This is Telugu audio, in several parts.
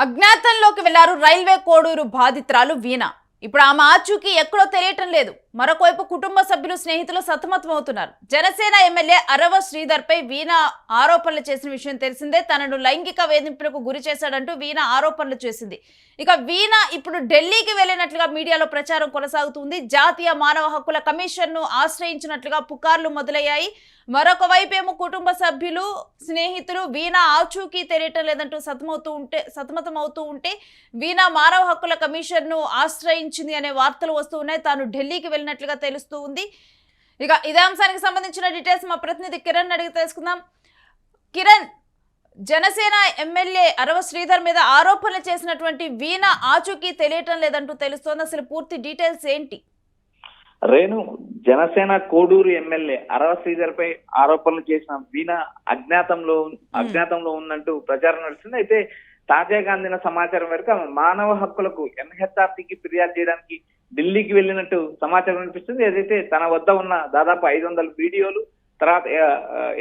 అజ్ఞాతంలోకి వెళ్లారు రైల్వే కోడూరు బాధితురాలు వీణ. ఇప్పుడు ఆమె ఆచూకీ ఎక్కడో తెలియటం లేదు. మరొకవైపు కుటుంబ సభ్యులు స్నేహితులు సతమతమవుతున్నారు. జనసేన ఎమ్మెల్యే అరవ శ్రీధర్ పై వీణ ఆరోపణలు చేసిన విషయం తెలిసిందే. తనను లైంగిక వేధింపులకు గురి చేశాడంటూ వీణ ఆరోపణలు చేసింది. ఇక వీణ ఇప్పుడు ఢిల్లీకి వెళ్లినట్లుగా మీడియాలో ప్రచారం కొనసాగుతుంది. జాతీయ మానవ హక్కుల కమిషన్ ను ఆశ్రయించినట్లుగా పుకార్లు మొదలయ్యాయి. మరొక వైపేమో కుటుంబ సభ్యులు స్నేహితులు వీణ ఆచూకీ తెలియటం లేదంటూ సతమతమవుతూ ఉంటే వీణ మానవ హక్కుల కమిషన్ ను ఆశ్రయించింది అనే వార్తలు వస్తూ ఉన్నాయి. తాను ఢిల్లీకి వెళ్ళినట్లుగా తెలుస్తూ ఉంది. ఇక ఇదే అంశానికి సంబంధించిన డీటెయిల్స్ మా ప్రతినిధి కిరణ్ అడిగి తెలుసుకుందాం. కిరణ్, జనసేన ఎమ్మెల్యే అరవ శ్రీధర్ మీద ఆరోపణలు చేసినటువంటి వీణ ఆచూకీ తెలియటం లేదంటూ తెలుస్తోంది. అసలు పూర్తి డీటెయిల్స్ ఏంటి? రేణు, జనసేన కోడూరు ఎమ్మెల్యే అరవ శ్రీధర్ పై ఆరోపణలు చేసిన వీణ అజ్ఞాతంలో ఉందంటూ ప్రచారం నడుస్తుంది. అయితే తాజాగా అందిన సమాచారం మేరకు మానవ హక్కులకు ఎన్హెచ్ఆర్సీకి ఫిర్యాదు చేయడానికి ఢిల్లీకి వెళ్ళినట్టు సమాచారం అనిపిస్తుంది. ఏదైతే తన వద్ద ఉన్న దాదాపు 500 వీడియోలు, తర్వాత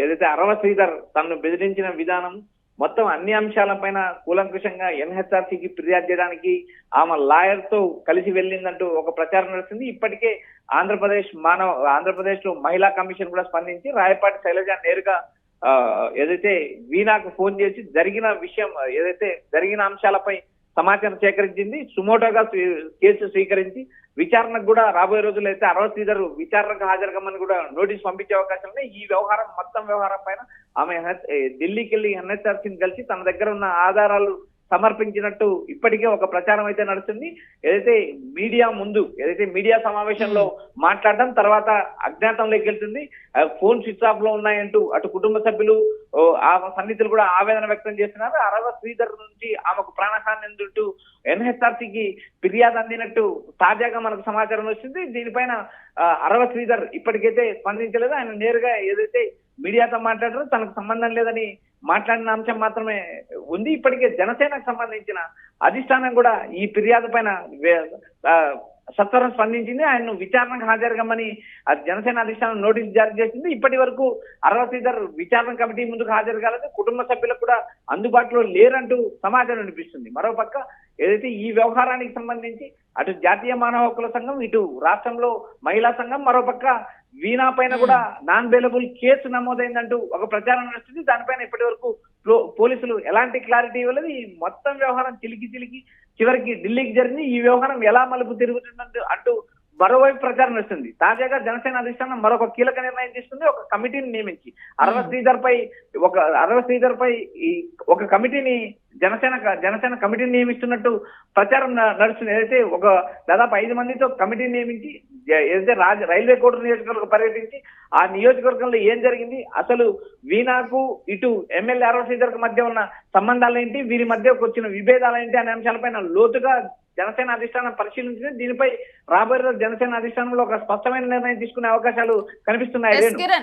ఏదైతే అరవ శ్రీధర్ తనను బెదిరించిన విధానం, మొత్తం అన్ని అంశాలపైన కూలంకుషంగా ఎన్హెచ్ఆర్సీకి ఫిర్యాదు చేయడానికి ఆమె లాయర్ తో కలిసి వెళ్ళిందంటూ ఒక ప్రచారం నడుస్తుంది. ఇప్పటికే ఆంధ్రప్రదేశ్ లో మహిళా కమిషన్ కూడా స్పందించి రాయపాటి శైలజ నేరుగా ఏదైతే వీణాకు ఫోన్ చేసి జరిగిన అంశాలపై సమాచారం సేకరించింది. సుమోటోగా కేసు స్వీకరించి విచారణకు కూడా రాబోయే రోజుల్లో అయితే అరవ శ్రీధర్ విచారణకు హాజరుకమ్మని కూడా నోటీస్ పంపించే అవకాశం ఉన్నాయి. ఈ మొత్తం వ్యవహారం పైన ఆమె ఢిల్లీకి వెళ్లి ఎన్హెచ్ఆర్సీని కలిసి తన దగ్గర ఉన్న ఆధారాలు సమర్పించినట్టు ఇప్పటికే ఒక ప్రచారం అయితే నడుస్తుంది. మీడియా సమావేశంలో మాట్లాడడం, తర్వాత అజ్ఞాతంలోకి వెళ్తుంది. ఫోన్ స్విచ్ ఆఫ్ లో ఉన్నాయంటూ అటు కుటుంబ సభ్యులు ఆ సన్నిహితులు కూడా ఆవేదన వ్యక్తం చేస్తున్నారు. అరవ శ్రీధర్ నుంచి ఆమెకు ప్రాణహాని అంటూ ఎన్హెచ్ఆర్సీకి ఫిర్యాదు అందినట్టు తాజాగా మనకు సమాచారం వచ్చింది. దీనిపైన అరవ శ్రీధర్ ఇప్పటికైతే స్పందించలేదు. ఆయన నేరుగా ఏదైతే మీడియాతో మాట్లాడారో తనకు సంబంధం లేదని మాట్లాడిన అంశం మాత్రమే ఉంది. ఇప్పటికే జనసేనకు సంబంధించిన అధిష్టానం కూడా ఈ ఫిర్యాదు పైన సత్వరం స్పందించింది. ఆయన్ను విచారణకు హాజరుగమ్మని జనసేన అధిష్టానం నోటీసు జారీ చేసింది. ఇప్పటి వరకు అరవ శ్రీధర్ విచారణ కమిటీ ముందుకు హాజరు కాలేదు. కుటుంబ సభ్యులకు కూడా అందుబాటులో లేరంటూ సమాచారం వినిపిస్తుంది. మరోపక్క ఏదైతే ఈ వ్యవహారానికి సంబంధించి అటు జాతీయ మానవ హక్కుల సంఘం, ఇటు రాష్ట్రంలో మహిళా సంఘం, మరోపక్క వీణా పైన కూడా నాన్ బెయిలబుల్ కేసు నమోదైందంటూ ఒక ప్రచారం నడుస్తుంది. దానిపైన ఇప్పటి వరకు పోలీసులు ఎలాంటి క్లారిటీ ఇవ్వలేదు. ఈ మొత్తం వ్యవహారం చిలికి చివరికి ఢిల్లీకి జరిగింది. ఈ వ్యవహారం ఎలా మలుపు తిరుగుతుందంటూ అంటూ మరోవైపు ప్రచారం నడుస్తుంది. తాజాగా జనసేన అధిష్టానం మరొక కీలక నిర్ణయం తీసుకుంది. ఒక కమిటీని నియమించి అరవ శ్రీధర్ పై ఒక కమిటీని జనసేన కమిటీని నియమిస్తున్నట్టు ప్రచారం నడుస్తుంది. ఏదైతే దాదాపు 5 మందితో కమిటీని నియమించి ఏదైతే రైల్వే కోడూరు నియోజకవర్గం పర్యటించి ఆ నియోజకవర్గంలో ఏం జరిగింది, అసలు వీణాకు ఇటు ఎమ్మెల్యే అరవ శ్రీధర్ మధ్య ఉన్న సంబంధాలు ఏంటి, వీరి మధ్య వచ్చిన విభేదాలు ఏంటి అనే అంశాలపైన లోతుగా జనసేన అధిష్టానం పరిశీలించింది. దీనిపై రాబోయే రోజు జనసేన అధిష్టానంలో ఒక స్పష్టమైన నిర్ణయం తీసుకునే అవకాశాలు కనిపిస్తున్నాయి.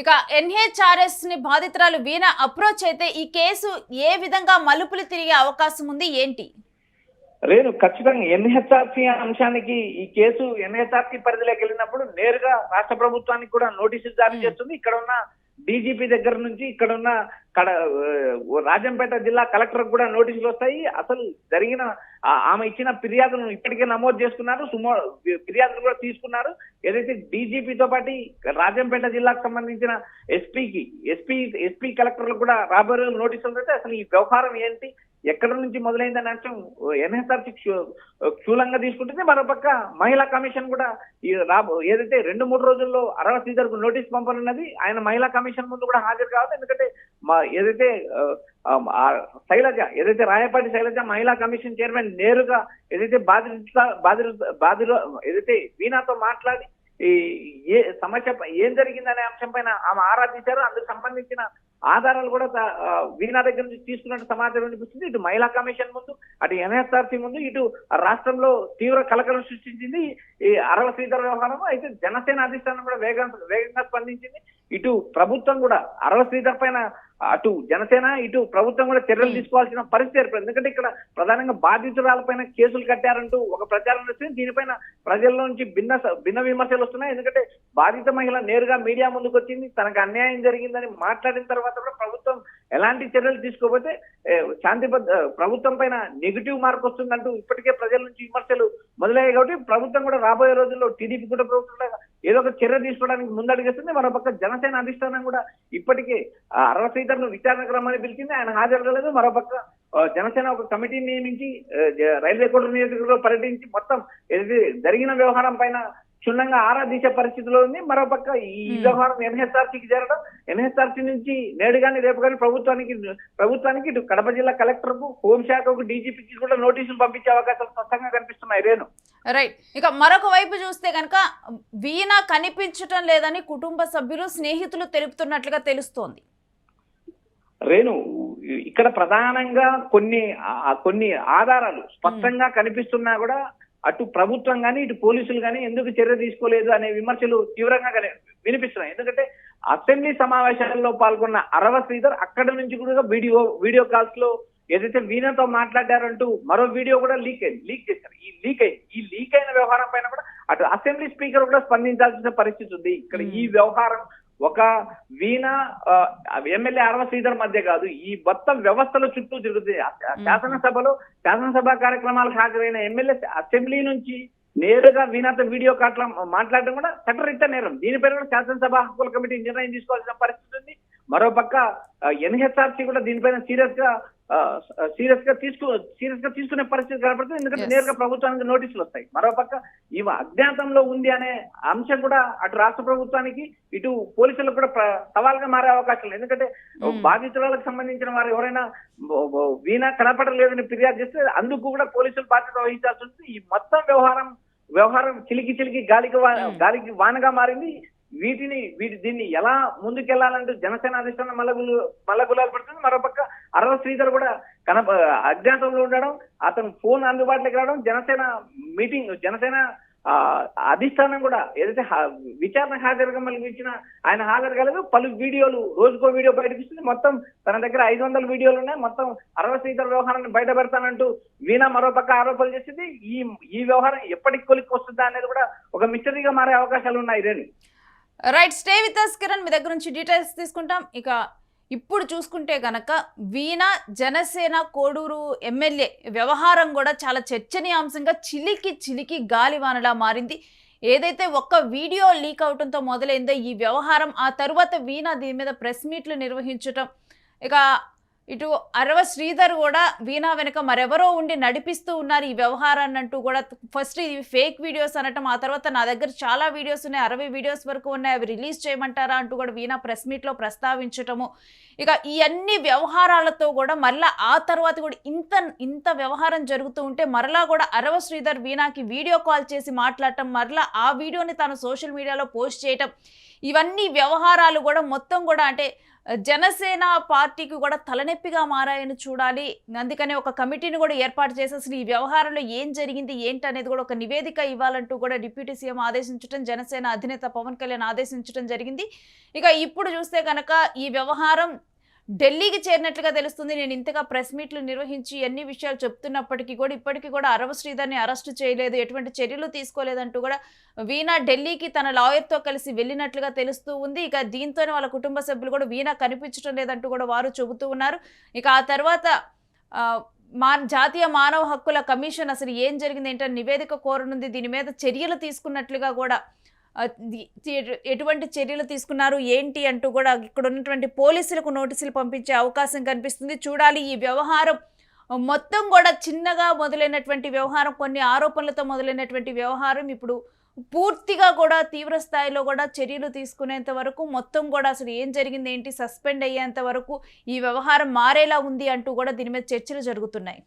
ఇక ఎన్హెచ్ఆర్ఎస్ ని బాధితురాలు వీణ అప్రోచ్ అయితే ఈ కేసు ఏ విధంగా మలుపులు తిరిగే అవకాశం ఉంది ఏంటి? రేణు, ఖచ్చితంగా ఎన్హెచ్ఆర్సీ అంశానికి ఈ కేసు ఎన్హెచ్ఆర్సీ పరిధిలోకి వెళ్ళినప్పుడు నేరుగా రాష్ట్ర ప్రభుత్వానికి కూడా నోటీసులు జారీ చేస్తుంది. ఇక్కడ ఉన్న డీజీపీ దగ్గర నుంచి ఇక్కడ ఉన్న రాజంపేట జిల్లా కలెక్టర్ కూడా నోటీసులు వస్తాయి. అసలు ఆమె ఇచ్చిన ఫిర్యాదును ఇప్పటికే నమోదు చేసుకున్నారు. ఫిర్యాదులు కూడా తీసుకున్నారు. ఏదైతే డీజీపీతో పాటు రాజంపేట జిల్లాకు సంబంధించిన ఎస్పీ కలెక్టర్లు కూడా రాబోయే రోజులు నోటీసులు వస్తే అసలు ఈ వ్యవహారం ఏంటి, ఎక్కడి నుంచి మొదలైందనే అంశం ఎన్హెచ్ఆర్సీ క్షూలంగా తీసుకుంటుంది. మరోపక్క మహిళా కమిషన్ కూడా ఏదైతే 2-3 రోజుల్లో అరవ శ్రీధర్ కు నోటీస్ పంపనున్నది. ఆయన మహిళా కమిషన్ ముందు కూడా హాజరు కావాలి. ఎందుకంటే ఏదైతే రాయపాటి శైలజ మహిళా కమిషన్ చైర్మన్ నేరుగా ఏదైతే ఏదైతే వీణాతో మాట్లాడి ఏ సమస్య ఏం జరిగిందనే అంశం పైన ఆమె ఆరాధించారు. అందుకు సంబంధించిన ఆధారాలు కూడా వీణా దగ్గర నుంచి తీసుకున్నట్టు సమాచారం వినిపిస్తుంది. ఇటు మహిళా కమిషన్ ముందు, అటు ఎన్హెచ్ఆర్సీ ముందు, ఇటు రాష్ట్రంలో తీవ్ర కలకలం సృష్టించింది ఈ అరవ శ్రీధర్ వ్యవహారం. అయితే జనసేన అధిష్టానం కూడా వేగంగా స్పందించింది. ఇటు ప్రభుత్వం కూడా అరవ శ్రీధర్ పైన అటు జనసేన ఇటు ప్రభుత్వం కూడా చర్యలు తీసుకోవాల్సిన పరిస్థితి ఏర్పడింది. ఎందుకంటే ఇక్కడ ప్రధానంగా బాధితురాలపైన కేసులు కట్టారంటూ ఒక ప్రచారం వస్తుంది. దీనిపైన ప్రజల్లో నుంచి భిన్న విమర్శలు వస్తున్నాయి. ఎందుకంటే బాధిత మహిళ నేరుగా మీడియా ముందుకు వచ్చింది, తనకు అన్యాయం జరిగిందని మాట్లాడిన తర్వాత కూడా ప్రభుత్వం ఎలాంటి చర్యలు తీసుకోకపోతే ప్రభుత్వం పైన నెగిటివ్ మార్క్ వస్తుందంటూ ఇప్పటికే ప్రజల నుంచి విమర్శలు మొదలయ్యాయి. కాబట్టి ప్రభుత్వం కూడా రాబోయే రోజుల్లో టీడీపీ కూడా ప్రభుత్వం ఏదో ఒక చర్య తీసుకోవడానికి ముందడుగేస్తుంది. మరోపక్క జనసేన అధిష్టానం కూడా ఇప్పటికే అరవ శ్రీధర్ను విచారణకు రమ్మని పిలిచింది, ఆయన హాజరు కాలేదు. మరోపక్క జనసేన ఒక కమిటీని నియమించి రైల్వే కోర్టు నియోజకవర్గంలో పర్యటించి మొత్తం జరిగిన వ్యవహారం పైన క్షుణ్ణంగా ఆరా తీసే పరిస్థితిలో ఉంది. మరోపక్క ఈ వ్యవహారం ఎన్హెచ్ఆర్సీకి చేరడం, ఎన్హెచ్ఆర్సీ నుంచి నేడు కానీ రేపు కానీ ప్రభుత్వానికి ఇటు కడప జిల్లా కలెక్టర్ కు, హోంశాఖకు, డీజీపీకి కూడా నోటీసులు పంపించే అవకాశాలు స్పష్టంగా కనిపిస్తున్నాయి. రేణు, రైట్. ఇక మరొక వైపు చూస్తే కనుక వీణ కనిపించటం లేదని కుటుంబ సభ్యులు, స్నేహితులు తెలుపుతున్నట్లుగా తెలుస్తోంది. రేణు, ఇక్కడ ప్రధానంగా కొన్ని ఆధారాలు స్పష్టంగా కనిపిస్తున్నా కూడా అటు ప్రభుత్వం కానీ ఇటు పోలీసులు కానీ ఎందుకు చర్య తీసుకోలేదు అనే విమర్శలు తీవ్రంగా వినిపిస్తున్నాయి. ఎందుకంటే అసెంబ్లీ సమావేశాల్లో పాల్గొన్న అరవ శ్రీధర్ అక్కడి నుంచి కూడా వీడియో కాల్స్ లో ఏదైతే వీణతో మాట్లాడారంటూ మరో వీడియో కూడా లీక్ చేశారు. ఈ లీక్ అయిన వ్యవహారం పైన కూడా అటు అసెంబ్లీ స్పీకర్ కూడా స్పందించాల్సిన పరిస్థితి ఉంది. ఇక్కడ ఈ వ్యవహారం ఒక వీణ ఎమ్మెల్యే అరవ శ్రీధర్ మధ్య కాదు, ఈ మొత్తం వ్యవస్థల చుట్టూ తిరుగుతుంది. శాసనసభ కార్యక్రమాలకు హాజరైన ఎమ్మెల్యే అసెంబ్లీ నుంచి నేరుగా వీణతో వీడియో కాల్ మాట్లాడడం కూడా చట్టరీత్యా నేరం. దీనిపైన కూడా శాసనసభ హక్కుల కమిటీ నిర్ణయం తీసుకోవాల్సిన పరిస్థితి ఉంది. మరోపక్క ఎన్హెచ్ఆర్సీ కూడా దీనిపైన సీరియస్ గా తీసుకునే పరిస్థితి కనపడుతుంది. ఎందుకంటే నేరుగా ప్రభుత్వానికి నోటీసులు వస్తాయి. మరోపక్క ఇవి అజ్ఞాతంలో ఉంది అనే అంశం కూడా అటు రాష్ట్ర ప్రభుత్వానికి ఇటు పోలీసులకు కూడా సవాల్గా మారే అవకాశం లేదు. ఎందుకంటే బాధితురాలకు సంబంధించిన వారు ఎవరైనా వీణ కనపడలేదని ఫిర్యాదు చేస్తే అందుకు కూడా పోలీసులు బాధ్యత వహించాల్సి ఉంటుంది. ఈ మొత్తం వ్యవహారం చిలికి గాలికి వానగా మారింది. దీన్ని ఎలా ముందుకెళ్లాలంటూ జనసేన అధిష్టానం మల్లగులాలు పడుతుంది. మరోపక్క అరవ శ్రీధర్ కూడా అజ్ఞాతంలో ఉండడం, అతను ఫోన్ అందుబాటులోకి రావడం, జనసేన అధిష్టానం కూడా ఏదైతే విచారణ హాజరుగా ఇచ్చిన ఆయన హాజరు కాలేదు. పలు వీడియోలు, రోజుకో వీడియో బయటకిస్తుంది. మొత్తం తన దగ్గర 500 వీడియోలు ఉన్నాయి. మొత్తం అరవ శ్రీధర్ వ్యవహారాన్ని బయట పెడతానంటూ వీణ మరోపక్క ఆరోపణలు చేసింది. ఈ వ్యవహారం ఎప్పటికి కొలిక్కి వస్తుందా అనేది కూడా ఒక మిస్టరీగా మారే అవకాశాలు ఉన్నాయి. Renu, right, stay with us Kiran, మీ దగ్గర నుంచి డీటెయిల్స్ తీసుకుంటాం. ఇక ఇప్పుడు చూసుకుంటే గనక వీణ జనసేన కోడూరు ఎమ్మెల్యే వ్యవహారం కూడా చాలా చర్చనీయాంశంగా చిలికి గాలివానలా మారింది. ఏదైతే ఒక్క వీడియో లీక్ అవడంతో మొదలైందో ఈ వ్యవహారం, ఆ తరువాత వీణ దీని మీద ప్రెస్ మీట్లు నిర్వహించటం, ఇక ఇటు అరవ శ్రీధర్ కూడా వీణా వెనుక మరెవరో ఉండి నడిపిస్తూ ఉన్నారు ఈ వ్యవహారాన్ని అంటూ కూడా ఫస్ట్ ఇవి ఫేక్ వీడియోస్ అనటం, ఆ తర్వాత నా దగ్గర చాలా వీడియోస్ ఉన్నాయి, 60 వీడియోస్ వరకు ఉన్నాయి, అవి రిలీజ్ చేయమంటారా అంటూ కూడా వీణా ప్రెస్ మీట్లో ప్రస్తావించటము. ఇక ఈ అన్ని వ్యవహారాలతో కూడా మరలా ఆ తర్వాత కూడా ఇంత వ్యవహారం జరుగుతూ ఉంటే మరలా కూడా అరవ శ్రీధర్ వీణాకి వీడియో కాల్ చేసి మాట్లాడటం, మరలా ఆ వీడియోని తాను సోషల్ మీడియాలో పోస్ట్ చేయటం, ఇవన్నీ వ్యవహారాలు కూడా మొత్తం కూడా అంటే జనసేన పార్టీకి కూడా తలనొప్పిగా మారాయని చూడాలి. అందుకనే ఒక కమిటీని కూడా ఏర్పాటు చేసి అసలు ఈ వ్యవహారంలో ఏం జరిగింది ఏంటి అనేది కూడా ఒక నివేదిక ఇవ్వాలంటూ కూడా డిప్యూటీ సీఎం ఆదేశించడం, జనసేన అధినేత పవన్ కళ్యాణ్ ఆదేశించడం జరిగింది. ఇక ఇప్పుడు చూస్తే కనుక ఈ వ్యవహారం ఢిల్లీకి చేరినట్లుగా తెలుస్తుంది. నేను ఇంతగా ప్రెస్ మీట్లు నిర్వహించి ఎన్ని విషయాలు చెప్తున్నప్పటికీ కూడా ఇప్పటికీ కూడా అరవ శ్రీధర్ని అరెస్టు చేయలేదు, ఎటువంటి చర్యలు తీసుకోలేదంటూ కూడా వీణా ఢిల్లీకి తన లాయర్తో కలిసి వెళ్ళినట్లుగా తెలుస్తూ ఉంది. ఇక దీంతోనే వాళ్ళ కుటుంబ సభ్యులు కూడా వీణా కనిపించడం లేదంటూ కూడా వారు చెబుతూ ఉన్నారు. ఇక ఆ తర్వాత జాతీయ మానవ హక్కుల కమిషన్ అసలు ఏం జరిగింది ఏంటని నివేదిక కోరనుంది. దీని మీద చర్యలు తీసుకున్నట్లుగా కూడా ఎటువంటి చర్యలు తీసుకున్నారు ఏంటి అంటూ కూడా ఇక్కడ ఉన్నటువంటి పోలీసులకు నోటీసులు పంపించే అవకాశం కనిపిస్తుంది. చూడాలి ఈ వ్యవహారం మొత్తం కూడా చిన్నగా మొదలైనటువంటి వ్యవహారం, కొన్ని ఆరోపణలతో మొదలైనటువంటి వ్యవహారం ఇప్పుడు పూర్తిగా కూడా తీవ్ర స్థాయిలో కూడా చర్యలు తీసుకునేంత వరకు, మొత్తం కూడా అసలు ఏం జరిగింది ఏంటి సస్పెండ్ అయ్యేంత వరకు ఈ వ్యవహారం మారేలా ఉంది అంటూ కూడా దీని మీద చర్చలు జరుగుతున్నాయి.